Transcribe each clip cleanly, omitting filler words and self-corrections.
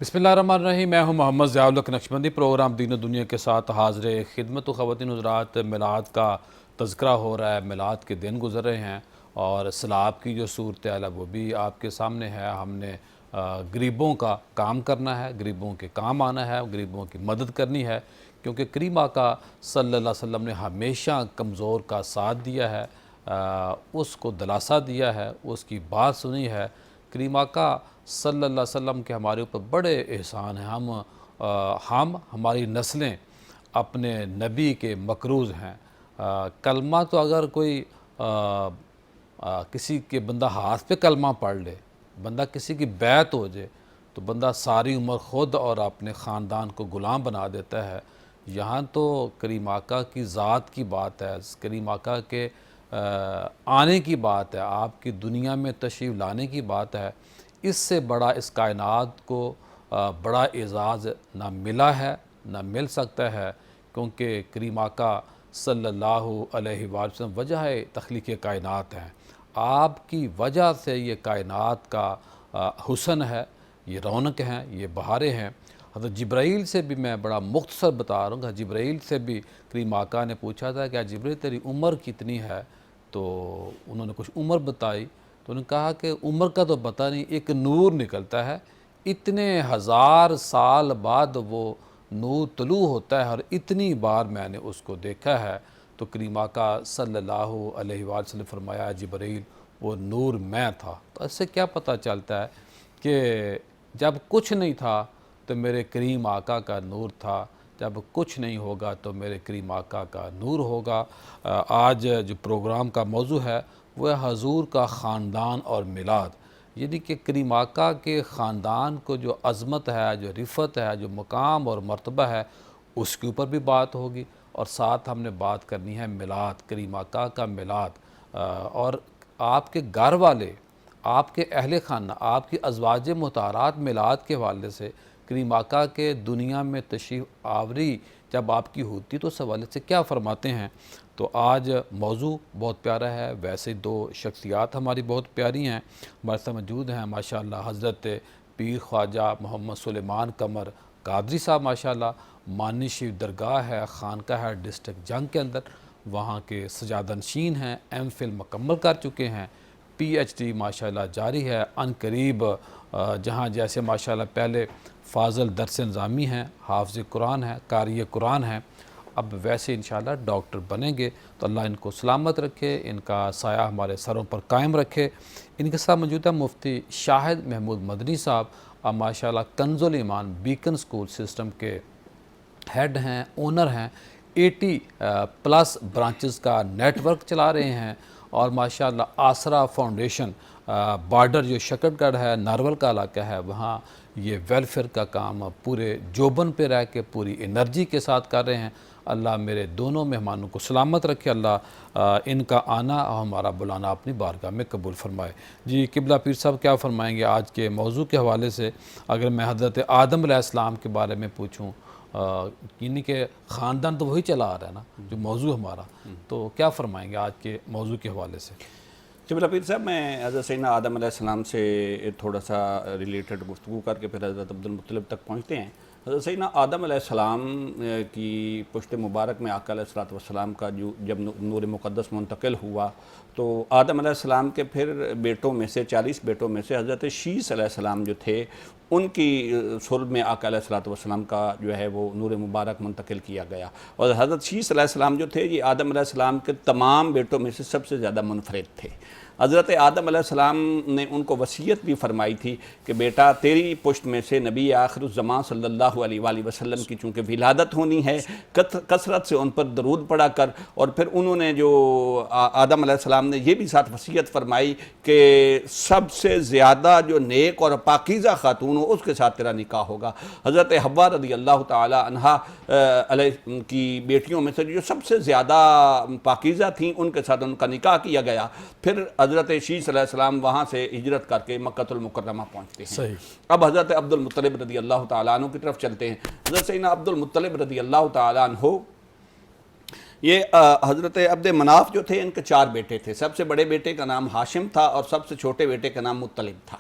बिस्मिल्लाहिर्रहमानिर्रहीम। मैं हूं मोहम्मद ज़ियाउल-हक़ नक्शबंदी। प्रोग्राम दीन और दुनिया के साथ हाज़िर खिदमत। ख़वातीन हज़रात, मिलाद का तज़किरा हो रहा है, मिलाद के दिन गुज़र रहे हैं और सलाब की जो सूरत हाल है वो भी आपके सामने है। हमने गरीबों का काम करना है, गरीबों के काम आना है, गरीबों की मदद करनी है, क्योंकि करीम आका सल्लल्लाहु अलैहि वसल्लम ने हमेशा कमज़ोर का साथ दिया है, उसको दिलासा दिया है, उसकी बात सुनी है। करीम आका सल्लल्लाहु अलैहि वसल्लम के हमारे ऊपर बड़े एहसान हैं। हम हमारी नस्लें अपने नबी के मकरूज़ हैं। कलमा तो अगर कोई किसी के बंदा हाथ पे कलमा पढ़ ले, बंदा किसी की बैत हो जाए, तो बंदा सारी उम्र ख़ुद और अपने ख़ानदान को ग़ुलाम बना देता है। यहाँ तो करीम आका की ज़ात की बात है, करीम आका के आने की बात है, आपकी दुनिया में तशरीफ़ लाने की बात है। इससे बड़ा इस कायनात को बड़ा एज़ाज़ ना मिला है, ना मिल सकता है, क्योंकि करीम आका सल्लल्लाहु अलैहि वसल्लम वजह तख़लीक़ कायनात हैं। आपकी वजह से ये कायनात का हुस्न है, ये रौनक हैं, ये बहारें हैं। हज़रत जिब्राईल से भी मैं बड़ा मुख्तसर बता रहा हूँ। जिब्राईल से भी करीम आका ने पूछा था कि जिब्राईल तेरी उम्र कितनी है, तो उन्होंने कुछ उम्र बताई, तो उन्होंने कहा कि उम्र का तो पता नहीं, एक नूर निकलता है, इतने हज़ार साल बाद वो नूर तलू होता है और इतनी बार मैंने उसको देखा है। तो करीम आका सल्लल्लाहु अलैहि वसल्लम फरमाया, जिब्राईल वो नूर मैं था। तो इससे क्या पता चलता है कि जब कुछ नहीं था तो मेरे करीम आका का नूर था, जब कुछ नहीं होगा तो मेरे करीम आका का नूर होगा। आज जो प्रोग्राम का मौजू है वो है हजूर का ख़ानदान और मिलाद, यानी कि करीम आका के ख़ानदान को जो अज़मत है, जो रिफ़त है, जो मकाम और मर्तबा है, उसके ऊपर भी बात होगी। और साथ हमने बात करनी है मिलाद, करीम आका का मिलाद। और आपके घर वाले, आपके अहले खाना, आपकी अज़वाज मुताहरात मिलाद के हवाले से, करीम आका के दुनिया में तशरीफ़ आवरी जब आपकी होती तो उस हवाले से क्या फ़रमाते हैं। तो आज मौजू बहुत प्यारा है। वैसे दो शख्सियात हमारी बहुत प्यारी हैं, हमारे साथ मौजूद हैं माशाअल्लाह हज़रत पीर ख्वाजा मोहम्मद सुलेमान कमर कादरी साहब। माशाअल्लाह मानी शरीफ दरगाह है, खानका है डिस्ट्रिक्ट जंग के अंदर, वहाँ के सजादनशीन हैं, एम.फिल मुकम्मल कर चुके हैं, PhD माशाअल्लाह जारी है। अनकरीब जहाँ जैसे माशाअल्लाह पहले फ़ाज़ल दरस निज़ामी हैं, हाफ़िज़ कुरान है, कारी कुरान है, अब वैसे इंशाअल्लाह डॉक्टर बनेंगे। तो अल्लाह इनको सलामत रखे, इनका साया हमारे सरों पर कायम रखे। इनके साथ मौजूद है मुफ्ती शाहिद महमूद मदनी साहब, अब माशाअल्लाह कंजुल ईमान बीकन स्कूल सिस्टम के हेड हैं, ओनर हैं, 80 प्लस ब्रांचेस का नेटवर्क चला रहे हैं। और माशाअल्लाह आसरा फाउंडेशन बॉर्डर जो शकरगढ़ है, नारवल का इलाका है, वहाँ ये वेलफेयर का काम पूरे जोबन पे रह के पूरी एनर्जी के साथ कर रहे हैं। अल्लाह मेरे दोनों मेहमानों को सलामत रखे, अल्लाह इनका आना और हमारा बुलाना अपनी बारगाह में कबूल फरमाए। जी किबला पीर साहब क्या फ़रमाएंगे आज के मौजू के हवाले से। अगर मैं हज़रत आदम अलैहिस्सलाम के बारे में पूछूँ, यानी कि ख़ानदान तो वही चला आ रहा है ना जो मौजू हमारा, तो क्या फ़रमाएंगे आज के मौजू के हवाले से। किबला पीर साहब, मैं हज़रत सैयदना आदम अलैहिस्सलाम से थोड़ा सा रिलेटेड गुफ्तगू करके फिर हज़रत अब्दुल मुत्तलिब तक पहुँचते हैं। हज़रत सैयदना आदम अलैहिस्सलाम की पुश्त मुबारक में आका अलैहिस्सलातु वस्सलाम का जो जब नूर मुक़द्दस मुंतकिल हुआ, तो आदम अलैहिस्सलाम के फिर बेटों में से 40 बेटों में से हज़रत शीस अलैहिस्सलाम जो थे, उनकी सुल्ब में आका अलैहिस्सलातु वस्सलाम का जो है वो नूर मुबारक मुंतकिल किया गया। और हज़रत शीस अलैहिस्सलाम जो थे, ये आदम अलैहिस्सलाम के तमाम बेटों में से सबसे ज़्यादा मुनफरिद थे। हज़रत आदम अलैहिस्सलाम ने उनको वसीयत भी फरमाई थी कि बेटा तेरी पुश्त में से नबी आखिरुज़्ज़मान सल्लल्लाहु अलैहि वसल्लम की चूँकि विलादत होनी है, कसरत से उन पर दरूद पढ़ा कर। और फिर उन्होंने जो आदम अलैहिस्सलाम ने ये भी साथ वसीयत फरमाई कि सबसे ज़्यादा जो नेक और पाकीज़ा खातून हो उसके साथ तेरा निकाह होगा। हज़रत हव्वा रज़ियल्लाहु ताला अन्हा की बेटियों में से जो सबसे ज़्यादा पाकीज़ा थीं, उनके साथ उनका निकाह किया गया। फिर हज़रत शीस अलैहिस्सलाम वहाँ से हिजरत करके मक्कतुल मुकर्रमा पहुँचते हैं। सही। अब हज़रत अब्दुल मुत्तलिब रज़ियल्लाहु ताला अन्हु की तरफ चलते हैं। हज़रत सैयदना अब्दुल मुत्तलिब रज़ियल्लाहु ताला अन्हु, ये हज़रत अब्द मनाफ जो थे, इनके 4 बेटे थे। सबसे बड़े बेटे का नाम हाशिम था और सबसे छोटे बेटे का नाम मुत्तलिब था।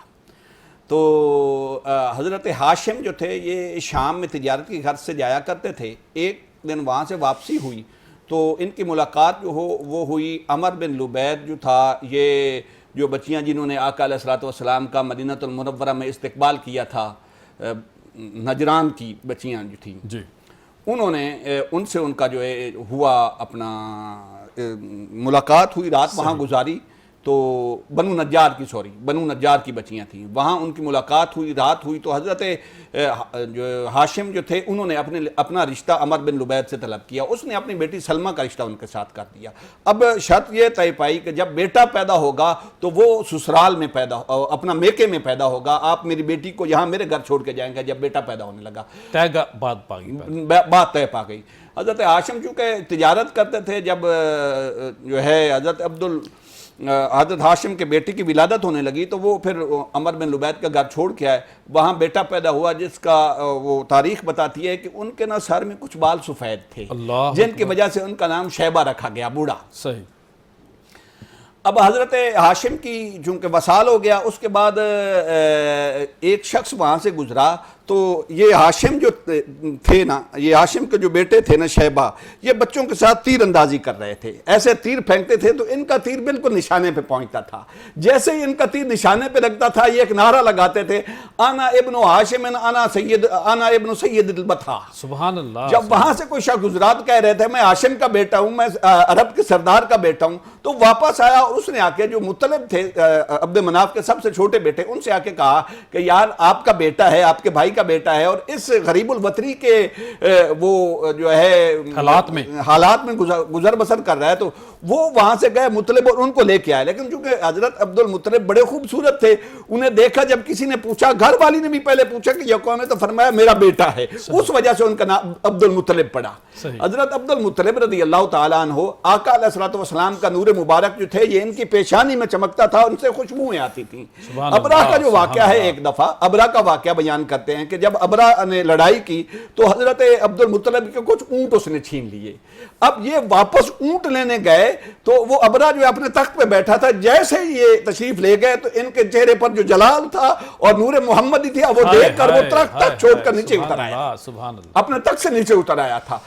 تو حضرت ہاشم جو تھے یہ شام میں تجارت کی غرض سے جایا کرتے تھے. ایک دن وہاں سے واپسی ہوئی تو ان کی ملاقات جو وہ ہوئی عمر بن لبید جو تھا، یہ جو بچیاں جنہوں نے آقا علیہ الصلوۃ والسلام کا مدینہ المنورہ میں استقبال کیا تھا، نجران کی بچیاں جو تھیں، جی انہوں نے ان سے ان کا جو ہے ہوا اپنا ملاقات ہوئی، رات وہاں گزاری. تو بنو نجار کی بچیاں تھیں، وہاں ان کی ملاقات ہوئی، رات ہوئی. تو حضرت جو ہاشم جو تھے انہوں نے اپنا رشتہ عمر بن لبید سے طلب کیا. اس نے اپنی بیٹی سلمہ کا رشتہ ان کے ساتھ کر دیا. اب شرط یہ طے پائی کہ جب بیٹا پیدا ہوگا تو وہ سسرال میں اپنا میکے میں پیدا ہوگا. آپ میری بیٹی کو یہاں میرے گھر چھوڑ کے جائیں گے. جب بیٹا پیدا ہونے لگا بات طے پا گئی. حضرت ہاشم چونکہ تجارت کرتے تھے، جب جو ہے حضرت ہاشم کے بیٹے کی ولادت ہونے لگی تو وہ پھر عمر بن لبید کا گھر چھوڑ کے آئے. وہاں بیٹا پیدا ہوا جس کا وہ تاریخ بتاتی ہے کہ ان کے نا سر میں کچھ بال سفید تھے، جن کی وجہ سے ان کا نام شیبہ رکھا گیا، بوڑھا. صحیح. اب حضرت ہاشم کی چونکہ وصال ہو گیا، اس کے بعد ایک شخص وہاں سے گزرا. تو یہ ہاشم جو تھے نا، یہ ہاشم کے جو بیٹے تھے نا شیبہ، یہ بچوں کے ساتھ تیر اندازی کر رہے تھے. ایسے تیر پھینکتے تھے تو ان کا تیر بالکل نشانے پہ پہنچتا تھا. جیسے ہی ان کا تیر نشانے پہ لگتا تھا یہ ایک نعرہ لگاتے تھے، انا ابن ہاشم انا ابن سید البطحاء. سبحان اللہ. جب وہاں سے کوئی شخص گزرات کہہ رہے تھے میں ہاشم کا بیٹا ہوں، میں عرب کے سردار کا بیٹا ہوں، تو واپس آیا اور اس نے آ کے جو مطلب تھے عبد مناف کے سب سے چھوٹے بیٹے، ان سے آ کے کہا کہ یار آپ کا بیٹا ہے، آپ کے بھائی کا بیٹا ہے، اور اس غریب الوطنی کے وہ جو ہے حالات میں گزر بسر کر رہا ہے. تو وہ وہاں سے گئے مطلب اور ان کو لے کے آئے. لیکن چونکہ حضرت عبد المطلب بڑے خوبصورت تھے، انہیں دیکھا جب کسی نے پوچھا، گھر والی نے بھی پہلے پوچھا کہ یہ کون ہے، تو فرمایا میرا بیٹا ہے. اس وجہ سے ان کا نام عبد المطلب پڑا. حضرت عبد المطلب رضی اللہ تعالیٰ عنہ، آقا علیہ الصلوۃ والسلام کا نور مبارک جو تھے یہ ان کی پیشانی میں چمکتا تھا، ان سے خوشبوئیں آتی تھیں. ابرا کا جو واقعہ ہے، ایک دفعہ ابرا کا واقعہ بیان کرتے ہیں کہ جب ابرا نے لڑائی کی تو حضرت عبد المطلب کے کچھ اونٹ اس نے چھین لیے. اب یہ واپس اونٹ لینے گئے تو وہ ابرا جو اپنے تخت پہ بیٹھا تھا، جیسے یہ تشریف لے گئے تو ان کے چہرے پر جو جلال تھا اور نور محمدی تھی، وہ دیکھ کر وہ تخت چھوڑ کر نیچے اتر آیا، اپنے تخت سے نیچے اتر آیا تھا.